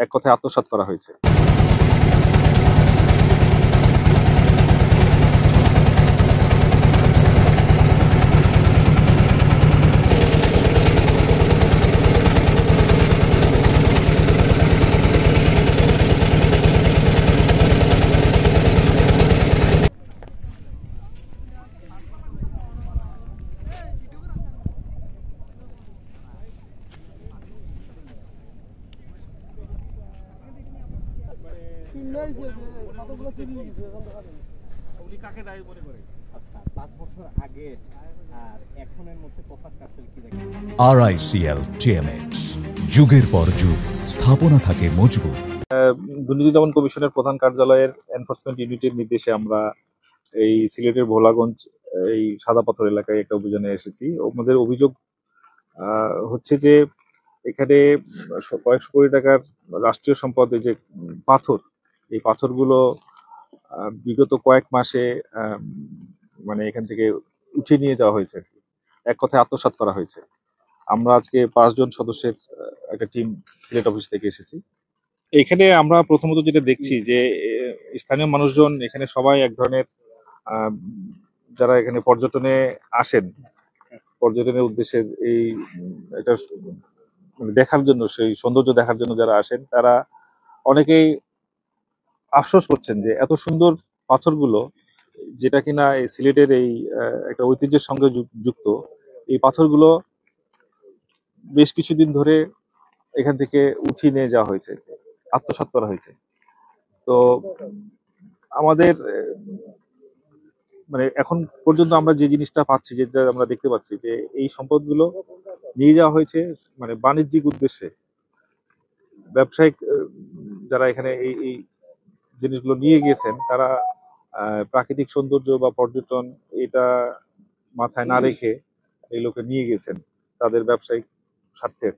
এক কথায় আত্মসাৎ করা হয়েছে। কাকে দায়ী মনে করে? আচ্ছা, ৫ বছর আগে আর এখনের মধ্যে তফাৎটা আসলে কি দেখেন? RICL TMX যুগের পর যুগ স্থাপনা থাকে মজবুত। দুর্নীতি দমন কমিশনের প্রধান কার্যালয়ের এনফোর্সমেন্ট ইউনিটের নির্দেশে আমরা এই সিলেটের ভোলাগঞ্জ এই সাদাপাথর এলাকায় একটা অভিযানে এসেছি। আমাদের অভিযোগ হচ্ছে যে এখানে কয়েকশো কোটি টাকার রাষ্ট্রীয় সম্পদ, এই যে পাথর, এই পাথরগুলো বিগত কয়েক মাসে মানে এখান থেকে উঠিয়ে নিয়ে যাওয়া হয়েছে, এক কথায় আত্মসাৎ করা হয়েছে। আমরা আজকে 5 জন সদস্যের একটা টিম সিলেট অফিস থেকে এসেছি। এখানে আমরা প্রথমত যেটা দেখছি যে স্থানীয় মানুষজন এখানে সবাই এক ধরনের যারা এখানে পর্যটনে আসেন, পর্যটনের উদ্দেশ্যে এই এটা দেখার জন্য, সেই সৌন্দর্য দেখার জন্য যারা আসেন, তারা অনেকেই আফসোস করছেন যে এত সুন্দর পাথরগুলো, যেটা কিনা এই সিলেটের এই একটা ঐতিহ্যের সঙ্গে যুক্ত, এই পাথরগুলো বেশ কিছুদিন ধরে এখান থেকে উঠিয়ে নিয়ে যাওয়া হয়েছে, আত্মসাৎ করা হয়েছে। তো আমাদের মানে এখন পর্যন্ত আমরা যে জিনিসটা পাচ্ছি, যেটা আমরা দেখতে পাচ্ছি, যে এই সম্পদগুলো নিয়ে যাওয়া হয়েছে মানে বাণিজ্যিক উদ্দেশ্যে। ব্যবসায়িক যারা এখানে এই জিনিসগুলো নিয়ে গিয়েছেন, তারা প্রাকৃতিক সৌন্দর্য বা পর্যটন এটা মাথায় না রেখে এই লোকে নিয়ে গেছেন তাদের ব্যবসায়িক স্বার্থে।